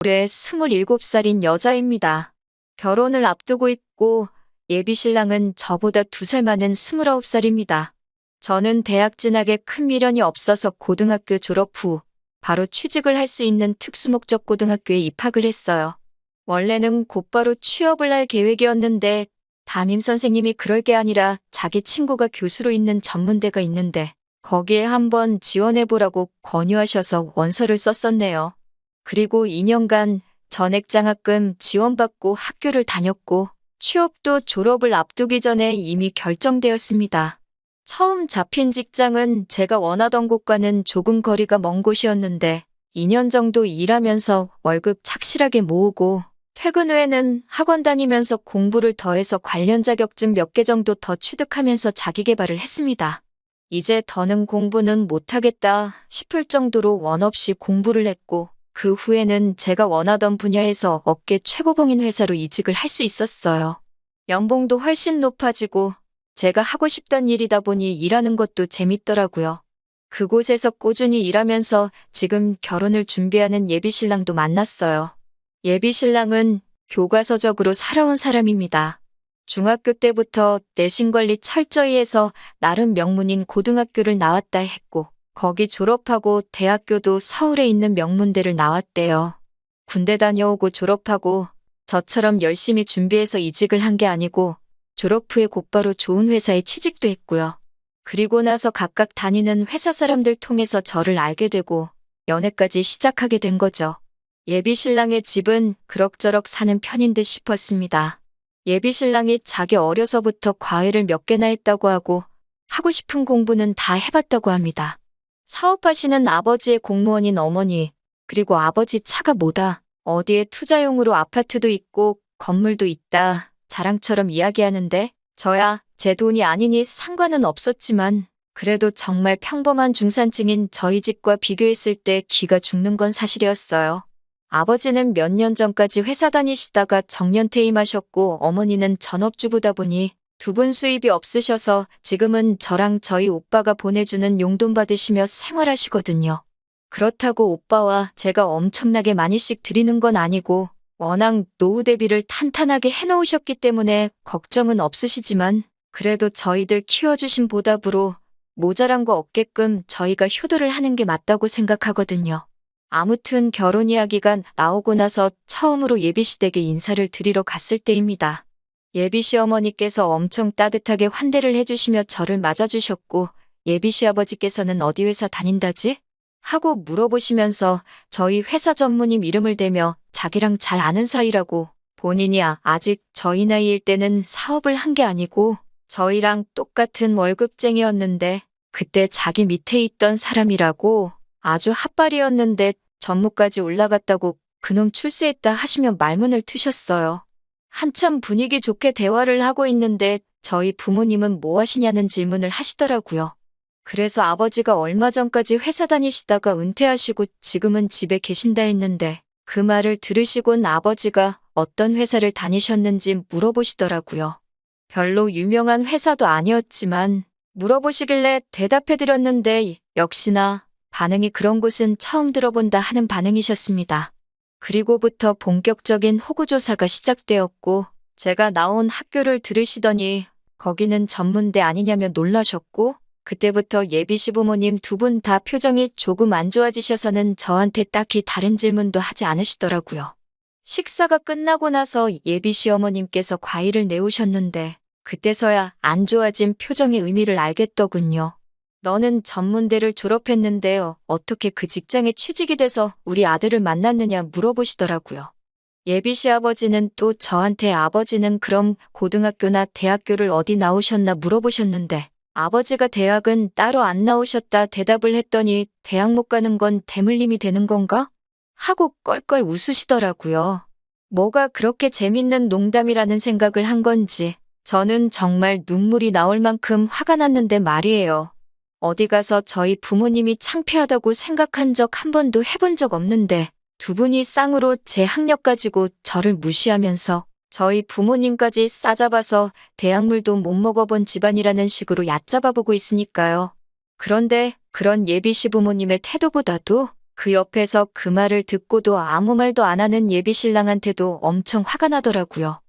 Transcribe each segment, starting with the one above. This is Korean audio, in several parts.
올해 27살인 여자입니다. 결혼을 앞두고 있고 예비 신랑은 저보다 2살 많은 29살입니다. 저는 대학 진학에 큰 미련이 없어서 고등학교 졸업 후 바로 취직을 할 수 있는 특수목적 고등학교에 입학을 했어요. 원래는 곧바로 취업을 할 계획이었는데 담임 선생님이 그럴 게 아니라 자기 친구가 교수로 있는 전문대가 있는데 거기에 한번 지원해보라고 권유하셔서 원서를 썼었네요. 그리고 2년간 전액장학금 지원받고 학교를 다녔고 취업도 졸업을 앞두기 전에 이미 결정되었습니다. 처음 잡힌 직장은 제가 원하던 곳과는 조금 거리가 먼 곳이었는데 2년 정도 일하면서 월급 착실하게 모으고 퇴근 후에는 학원 다니면서 공부를 더해서 관련 자격증 몇 개 정도 더 취득하면서 자기 개발을 했습니다. 이제 더는 공부는 못하겠다 싶을 정도로 원 없이 공부를 했고 그 후에는 제가 원하던 분야에서 업계 최고봉인 회사로 이직을 할 수 있었어요. 연봉도 훨씬 높아지고 제가 하고 싶던 일이다 보니 일하는 것도 재밌더라고요. 그곳에서 꾸준히 일하면서 지금 결혼을 준비하는 예비신랑도 만났어요. 예비신랑은 교과서적으로 살아온 사람입니다. 중학교 때부터 내신관리 철저히 해서 나름 명문인 고등학교를 나왔다 했고 거기 졸업하고 대학교도 서울에 있는 명문대를 나왔대요. 군대 다녀오고 졸업하고 저처럼 열심히 준비해서 이직을 한 게 아니고 졸업 후에 곧바로 좋은 회사에 취직도 했고요. 그리고 나서 각각 다니는 회사 사람들 통해서 저를 알게 되고 연애까지 시작하게 된 거죠. 예비신랑의 집은 그럭저럭 사는 편인 듯 싶었습니다. 예비신랑이 자기 어려서부터 과외를 몇 개나 했다고 하고 하고 싶은 공부는 다 해봤다고 합니다. 사업하시는 아버지의 공무원인 어머니, 그리고 아버지 차가 뭐다, 어디에 투자용으로 아파트도 있고 건물도 있다 자랑처럼 이야기하는데 저야 제 돈이 아니니 상관은 없었지만 그래도 정말 평범한 중산층인 저희 집과 비교했을 때 기가 죽는 건 사실이었어요. 아버지는 몇 년 전까지 회사 다니시다가 정년퇴임하셨고 어머니는 전업주부다 보니 두 분 수입이 없으셔서 지금은 저랑 저희 오빠가 보내주는 용돈 받으시며 생활하시거든요. 그렇다고 오빠와 제가 엄청나게 많이씩 드리는 건 아니고 워낙 노후 대비를 탄탄하게 해놓으셨기 때문에 걱정은 없으시지만 그래도 저희들 키워주신 보답으로 모자란 거 없게끔 저희가 효도를 하는 게 맞다고 생각하거든요. 아무튼 결혼 이야기가 나오고 나서 처음으로 예비씨 댁에 인사를 드리러 갔을 때입니다. 예비씨 어머니께서 엄청 따뜻하게 환대를 해주시며 저를 맞아주셨고 예비씨 아버지께서는 어디 회사 다닌다지? 하고 물어보시면서 저희 회사 전무님 이름을 대며 자기랑 잘 아는 사이라고 본인이 아직 저희 나이일 때는 사업을 한 게 아니고 저희랑 똑같은 월급쟁이였는데 그때 자기 밑에 있던 사람이라고 아주 핫발이었는데 전무까지 올라갔다고 그놈 출세했다 하시며 말문을 트셨어요. 한참 분위기 좋게 대화를 하고 있는데 저희 부모님은 뭐 하시냐는 질문을 하시더라고요. 그래서 아버지가 얼마 전까지 회사 다니시다가 은퇴하시고 지금은 집에 계신다 했는데 그 말을 들으시곤 아버지가 어떤 회사를 다니셨는지 물어보시더라고요. 별로 유명한 회사도 아니었지만 물어보시길래 대답해드렸는데 역시나 반응이 그런 곳은 처음 들어본다 하는 반응이셨습니다. 그리고부터 본격적인 호구조사가 시작되었고 제가 나온 학교를 들으시더니 거기는 전문대 아니냐며 놀라셨고 그때부터 예비 시부모님 두 분 다 표정이 조금 안 좋아지셔서는 저한테 딱히 다른 질문도 하지 않으시더라고요. 식사가 끝나고 나서 예비 시어머님께서 과일을 내오셨는데 그때서야 안 좋아진 표정의 의미를 알겠더군요. 너는 전문대를 졸업했는데 어떻게 그 직장에 취직이 돼서 우리 아들을 만났느냐 물어보시더라고요. 예비 시아버지는 또 저한테 아버지는 그럼 고등학교나 대학교를 어디 나오셨나 물어보셨는데 아버지가 대학은 따로 안 나오셨다 대답을 했더니 대학 못 가는 건 대물림이 되는 건가? 하고 껄껄 웃으시더라고요. 뭐가 그렇게 재밌는 농담이라는 생각을 한 건지 저는 정말 눈물이 나올 만큼 화가 났는데 말이에요. 어디 가서 저희 부모님이 창피하다고 생각한 적 한 번도 해본 적 없는데 두 분이 쌍으로 제 학력 가지고 저를 무시하면서 저희 부모님까지 싸잡아서 대학물도 못 먹어본 집안이라는 식으로 얕잡아보고 있으니까요. 그런데 그런 예비 시부모님의 태도보다도 그 옆에서 그 말을 듣고도 아무 말도 안 하는 예비신랑한테도 엄청 화가 나더라고요.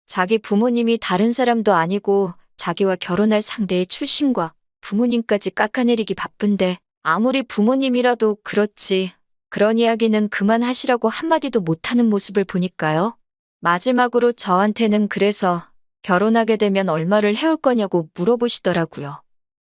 자기 부모님이 다른 사람도 아니고 자기와 결혼할 상대의 출신과 부모님까지 깎아내리기 바쁜데 아무리 부모님이라도 그렇지. 그런 이야기는 그만하시라고 한마디도 못하는 모습을 보니까요. 마지막으로 저한테는 그래서 결혼하게 되면 얼마를 해올 거냐고 물어보시더라고요.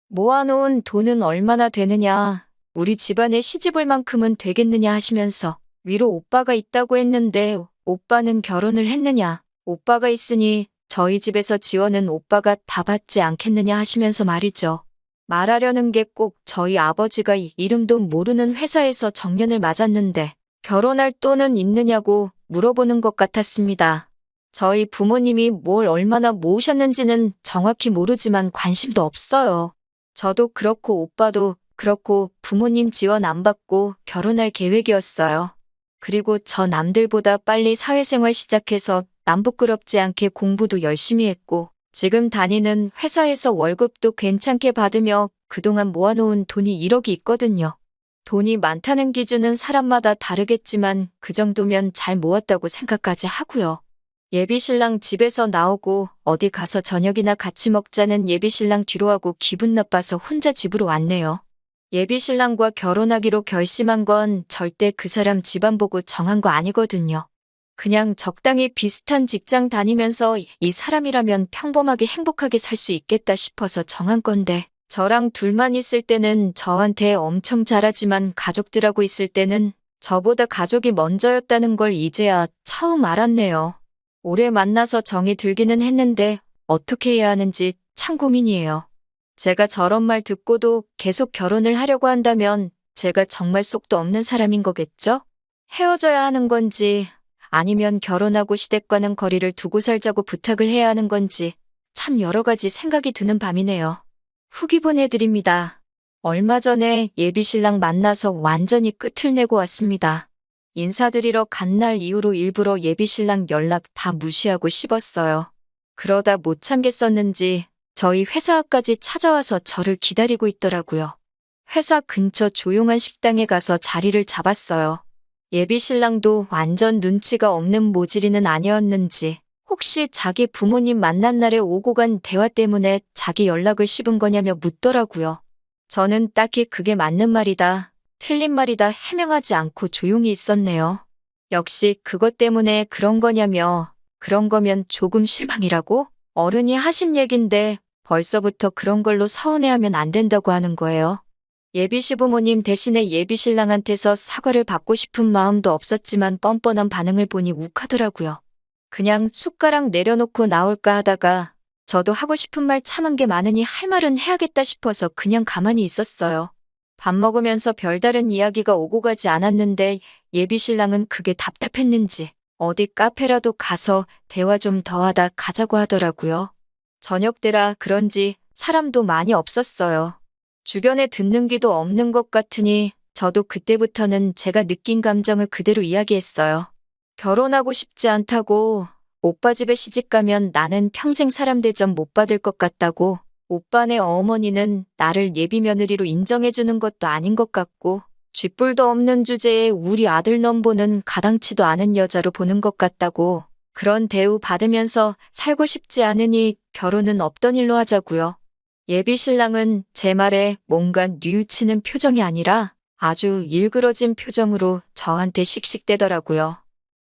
모아놓은 돈은 얼마나 되느냐, 우리 집안에 시집올 만큼은 되겠느냐 하시면서 위로 오빠가 있다고 했는데 오빠는 결혼을 했느냐, 오빠가 있으니 저희 집에서 지원은 오빠가 다 받지 않겠느냐 하시면서 말이죠. 말하려는 게 꼭 저희 아버지가 이름도 모르는 회사에서 정년을 맞았는데 결혼할 돈은 있느냐고 물어보는 것 같았습니다. 저희 부모님이 뭘 얼마나 모으셨는지는 정확히 모르지만 관심도 없어요. 저도 그렇고 오빠도 그렇고 부모님 지원 안 받고 결혼할 계획이었어요. 그리고 저 남들보다 빨리 사회생활 시작해서 남 부끄럽지 않게 공부도 열심히 했고 지금 다니는 회사에서 월급도 괜찮게 받으며 그동안 모아놓은 돈이 1억이 있거든요. 돈이 많다는 기준은 사람마다 다르겠지만 그 정도면 잘 모았다고 생각까지 하고요. 예비신랑 집에서 나오고 어디 가서 저녁이나 같이 먹자는 예비신랑 뒤로 하고 기분 나빠서 혼자 집으로 왔네요. 예비신랑과 결혼하기로 결심한 건 절대 그 사람 집안 보고 정한 거 아니거든요. 그냥 적당히 비슷한 직장 다니면서 이 사람이라면 평범하게 행복하게 살 수 있겠다 싶어서 정한 건데 저랑 둘만 있을 때는 저한테 엄청 잘하지만 가족들하고 있을 때는 저보다 가족이 먼저였다는 걸 이제야 처음 알았네요. 오래 만나서 정이 들기는 했는데 어떻게 해야 하는지 참 고민이에요. 제가 저런 말 듣고도 계속 결혼을 하려고 한다면 제가 정말 속도 없는 사람인 거겠죠? 헤어져야 하는 건지 아니면 결혼하고 시댁과는 거리를 두고 살자고 부탁을 해야 하는 건지 참 여러 가지 생각이 드는 밤이네요. 후기 보내드립니다. 얼마 전에 예비신랑 만나서 완전히 끝을 내고 왔습니다. 인사드리러 간 날 이후로 일부러 예비신랑 연락 다 무시하고 씹었어요. 그러다 못 참겠었는지 저희 회사 앞까지 찾아와서 저를 기다리고 있더라고요. 회사 근처 조용한 식당에 가서 자리를 잡았어요. 예비신랑도 완전 눈치가 없는 모질이는 아니었는지 혹시 자기 부모님 만난 날에 오고 간 대화 때문에 자기 연락을 씹은 거냐며 묻더라고요. 저는 딱히 그게 맞는 말이다, 틀린 말이다 해명하지 않고 조용히 있었네요. 역시 그것 때문에 그런 거냐며 그런 거면 조금 실망이라고? 어른이 하신 얘긴데 벌써부터 그런 걸로 서운해하면 안 된다고 하는 거예요. 예비시부모님 대신에 예비신랑한테서 사과를 받고 싶은 마음도 없었지만 뻔뻔한 반응을 보니 욱하더라고요. 그냥 숟가락 내려놓고 나올까 하다가 저도 하고 싶은 말 참은 게 많으니 할 말은 해야겠다 싶어서 그냥 가만히 있었어요. 밥 먹으면서 별다른 이야기가 오고 가지 않았는데 예비신랑은 그게 답답했는지 어디 카페라도 가서 대화 좀 더 하다 가자고 하더라고요. 저녁때라 그런지 사람도 많이 없었어요. 주변에 듣는 귀도 없는 것 같으니 저도 그때부터는 제가 느낀 감정을 그대로 이야기했어요. 결혼하고 싶지 않다고, 오빠 집에 시집가면 나는 평생 사람 대접 못 받을 것 같다고, 오빠네 어머니는 나를 예비며느리로 인정해주는 것도 아닌 것 같고, 쥐뿔도 없는 주제에 우리 아들 넘보는 가당치도 않은 여자로 보는 것 같다고, 그런 대우 받으면서 살고 싶지 않으니 결혼은 없던 일로 하자고요. 예비신랑은 제 말에 뭔가 뉘우치는 표정이 아니라 아주 일그러진 표정으로 저한테 씩씩대더라고요.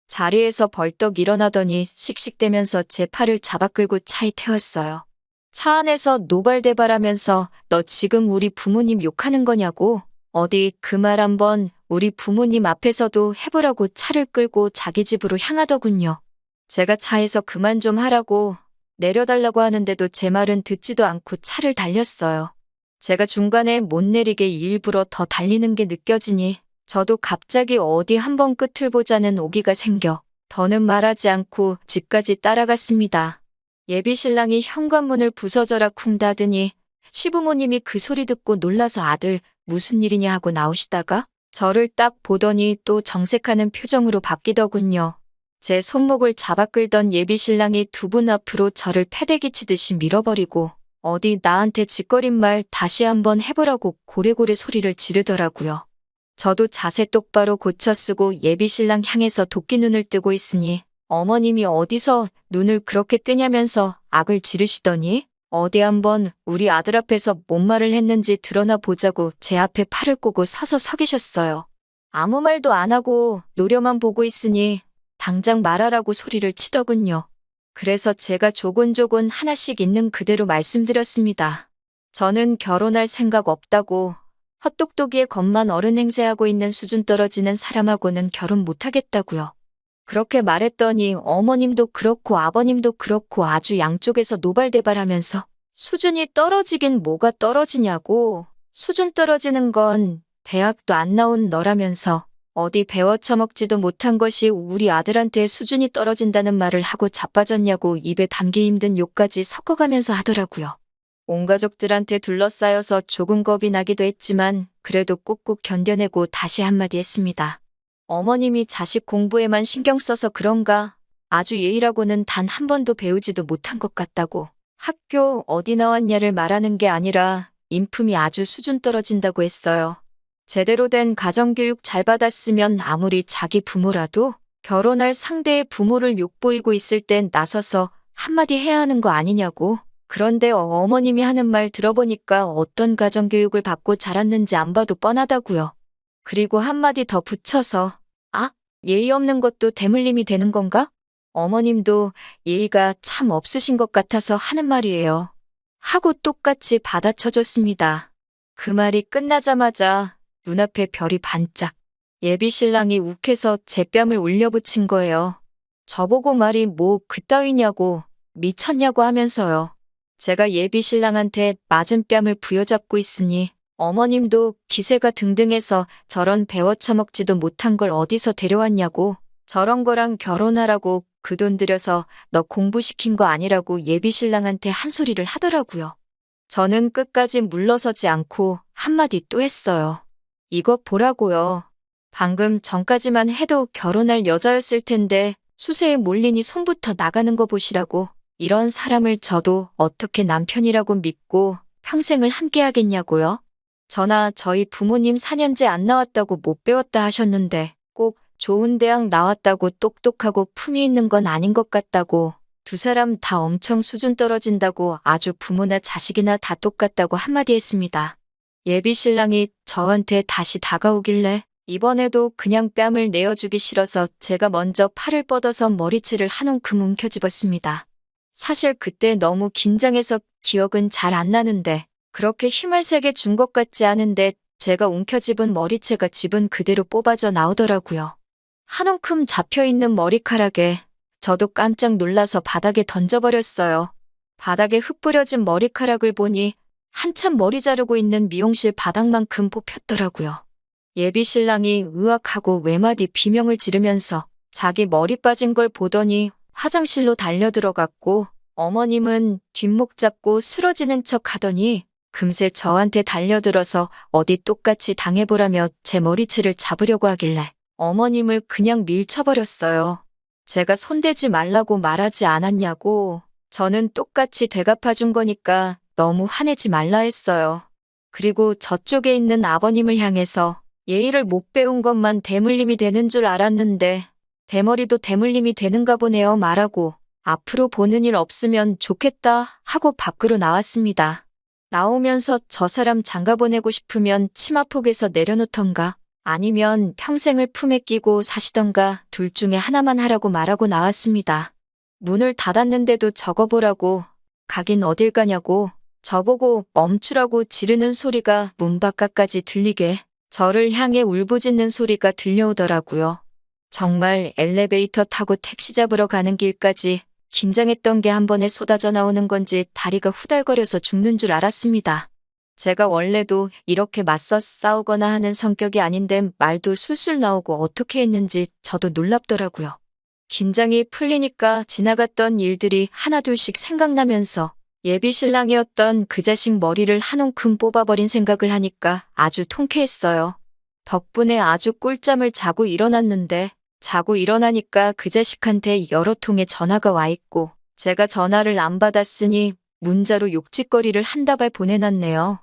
자리에서 벌떡 일어나더니 씩씩대면서 제 팔을 잡아 끌고 차에 태웠어요. 차 안에서 노발대발하면서 너 지금 우리 부모님 욕하는 거냐고? 어디 그 말 한번 우리 부모님 앞에서도 해보라고 차를 끌고 자기 집으로 향하더군요. 제가 차에서 그만 좀 하라고 내려달라고 하는데도 제 말은 듣지도 않고 차를 달렸어요. 제가 중간에 못 내리게 일부러 더 달리는 게 느껴지니 저도 갑자기 어디 한번 끝을 보자는 오기가 생겨 더는 말하지 않고 집까지 따라갔습니다. 예비신랑이 현관문을 부서져라 쿵 닫으니 시부모님이 그 소리 듣고 놀라서 아들 무슨 일이냐 하고 나오시다가 저를 딱 보더니 또 정색하는 표정으로 바뀌더군요. 제 손목을 잡아 끌던 예비신랑이 두 분 앞으로 저를 패대기 치듯이 밀어버리고 어디 나한테 짓거린 말 다시 한번 해보라고 고래고래 소리를 지르더라고요. 저도 자세 똑바로 고쳐 쓰고 예비신랑 향해서 도끼 눈을 뜨고 있으니 어머님이 어디서 눈을 그렇게 뜨냐면서 악을 지르시더니 어디 한번 우리 아들 앞에서 뭔 말을 했는지 드러나 보자고 제 앞에 팔을 꼬고 서서 서 계셨어요. 아무 말도 안 하고 노려만 보고 있으니 당장 말하라고 소리를 치더군요. 그래서 제가 조곤조곤 하나씩 있는 그대로 말씀드렸습니다. 저는 결혼할 생각 없다고 헛똑똑이의 것만 어른 행세하고 있는 수준 떨어지는 사람하고는 결혼 못하겠다고요. 그렇게 말했더니 어머님도 그렇고 아버님도 그렇고 아주 양쪽에서 노발대발하면서 수준이 떨어지긴 뭐가 떨어지냐고, 수준 떨어지는 건 대학도 안 나온 너라면서 어디 배워 처먹지도 못한 것이 우리 아들한테 수준이 떨어진다는 말을 하고 자빠졌냐고 입에 담기 힘든 욕까지 섞어가면서 하더라고요. 온 가족들한테 둘러싸여서 조금 겁이 나기도 했지만 그래도 꾹꾹 견뎌내고 다시 한마디 했습니다. 어머님이 자식 공부에만 신경 써서 그런가 아주 예의라고는 단 한 번도 배우지도 못한 것 같다고. 학교 어디 나왔냐를 말하는 게 아니라 인품이 아주 수준 떨어진다고 했어요. 제대로 된 가정교육 잘 받았으면 아무리 자기 부모라도 결혼할 상대의 부모를 욕보이고 있을 땐 나서서 한마디 해야 하는 거 아니냐고. 그런데 어머님이 하는 말 들어보니까 어떤 가정교육을 받고 자랐는지 안 봐도 뻔하다고요. 그리고 한마디 더 붙여서 예의 없는 것도 대물림이 되는 건가? 어머님도 예의가 참 없으신 것 같아서 하는 말이에요. 하고 똑같이 받아쳐줬습니다. 그 말이 끝나자마자 눈앞에 별이 반짝. 예비신랑이 욱해서 제 뺨을 올려붙인 거예요. 저보고 말이 뭐 그따위냐고 미쳤냐고 하면서요. 제가 예비신랑한테 맞은 뺨을 부여잡고 있으니 어머님도 기세가 등등해서 저런 배워 처먹지도 못한 걸 어디서 데려왔냐고, 저런 거랑 결혼하라고 그 돈 들여서 너 공부시킨 거 아니라고 예비신랑한테 한 소리를 하더라고요. 저는 끝까지 물러서지 않고 한마디 또 했어요. 이거 보라고요. 방금 전까지만 해도 결혼할 여자였을 텐데 수세에 몰리니 손부터 나가는 거 보시라고. 이런 사람을 저도 어떻게 남편이라고 믿고 평생을 함께 하겠냐고요. 저나 저희 부모님 4년제 안 나왔다고 못 배웠다 하셨는데 꼭 좋은 대학 나왔다고 똑똑하고 품위 있는 건 아닌 것 같다고, 두 사람 다 엄청 수준 떨어진다고 아주 부모나 자식이나 다 똑같다고 한마디 했습니다. 예비신랑이 저한테 다시 다가오길래 이번에도 그냥 뺨을 내어주기 싫어서 제가 먼저 팔을 뻗어서 머리채를 한 움큼 움켜쥐었습니다. 사실 그때 너무 긴장해서 기억은 잘 안 나는데 그렇게 힘을 세게 준 것 같지 않은데 제가 움켜집은 머리채가 집은 그대로 뽑아져 나오더라고요. 한 움큼 잡혀있는 머리카락에 저도 깜짝 놀라서 바닥에 던져버렸어요. 바닥에 흙 뿌려진 머리카락을 보니 한참 머리 자르고 있는 미용실 바닥만큼 뽑혔더라고요. 예비신랑이 으악하고 외마디 비명을 지르면서 자기 머리 빠진 걸 보더니 화장실로 달려들어갔고, 어머님은 뒷목 잡고 쓰러지는 척 하더니 금세 저한테 달려들어서 어디 똑같이 당해보라며 제 머리채를 잡으려고 하길래 어머님을 그냥 밀쳐버렸어요. 제가 손대지 말라고 말하지 않았냐고. 저는 똑같이 되갚아준 거니까 너무 화내지 말라 했어요. 그리고 저쪽에 있는 아버님을 향해서 예의를 못 배운 것만 대물림이 되는 줄 알았는데 대머리도 대물림이 되는가 보네요 말하고 앞으로 보는 일 없으면 좋겠다 하고 밖으로 나왔습니다. 나오면서 저 사람 장가보내고 싶으면 치마폭에서 내려놓던가 아니면 평생을 품에 끼고 사시던가 둘 중에 하나만 하라고 말하고 나왔습니다. 문을 닫았는데도 적어보라고, 가긴 어딜 가냐고, 저보고 멈추라고 지르는 소리가 문 바깥까지 들리게 저를 향해 울부짖는 소리가 들려오더라고요. 정말 엘리베이터 타고 택시 잡으러 가는 길까지 긴장했던 게 한 번에 쏟아져 나오는 건지 다리가 후달거려서 죽는 줄 알았습니다. 제가 원래도 이렇게 맞서 싸우거나 하는 성격이 아닌데 말도 술술 나오고 어떻게 했는지 저도 놀랍더라고요. 긴장이 풀리니까 지나갔던 일들이 하나둘씩 생각나면서 예비신랑이었던 그 자식 머리를 한 움큼 뽑아버린 생각을 하니까 아주 통쾌했어요. 덕분에 아주 꿀잠을 자고 일어났는데 자고 일어나니까 그 자식한테 여러 통의 전화가 와 있고 제가 전화를 안 받았으니 문자로 욕짓거리를 한 다발 보내놨네요.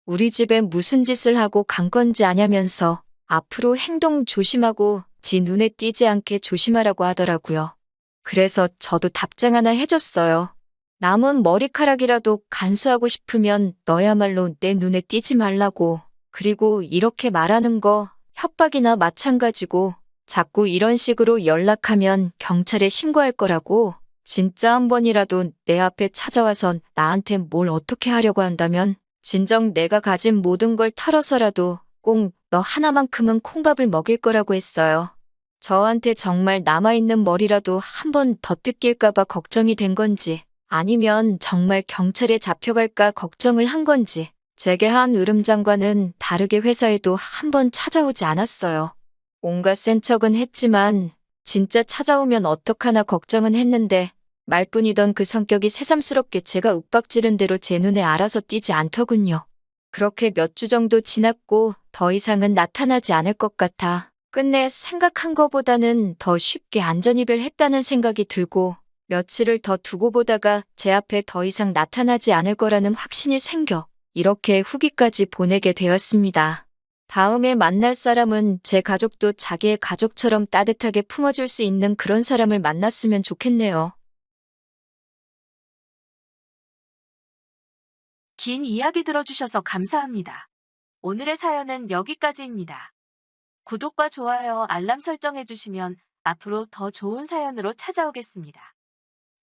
우리 집에 무슨 짓을 하고 간 건지 아냐면서 앞으로 행동 조심하고 지 눈에 띄지 않게 조심하라고 하더라고요. 그래서 저도 답장 하나 해줬어요. 남은 머리카락이라도 간수하고 싶으면 너야말로 내 눈에 띄지 말라고. 그리고 이렇게 말하는 거 협박이나 마찬가지고 자꾸 이런 식으로 연락하면 경찰에 신고할 거라고. 진짜 한 번이라도 내 앞에 찾아와선 나한테 뭘 어떻게 하려고 한다면 진정 내가 가진 모든 걸 털어서라도 꼭 너 하나만큼은 콩밥을 먹일 거라고 했어요. 저한테 정말 남아있는 머리라도 한 번 더 뜯길까봐 걱정이 된 건지 아니면 정말 경찰에 잡혀갈까 걱정을 한 건지 제게 한 으름장관은 다르게 회사에도 한 번 찾아오지 않았어요. 온갖 센 척은 했지만 진짜 찾아오면 어떡하나 걱정은 했는데 말뿐이던 그 성격이 새삼스럽게 제가 윽박지른 대로 제 눈에 알아서 띄지 않더군요. 그렇게 몇 주 정도 지났고 더 이상은 나타나지 않을 것 같아 끝내 생각한 거보다는 더 쉽게 안전이별했다는 생각이 들고 며칠을 더 두고 보다가 제 앞에 더 이상 나타나지 않을 거라는 확신이 생겨 이렇게 후기까지 보내게 되었습니다. 다음에 만날 사람은 제 가족도 자기의 가족처럼 따뜻하게 품어줄 수 있는 그런 사람을 만났으면 좋겠네요. 긴 이야기 들어주셔서 감사합니다. 오늘의 사연은 여기까지입니다. 구독과 좋아요, 알람 설정해주시면 앞으로 더 좋은 사연으로 찾아오겠습니다.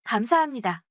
감사합니다.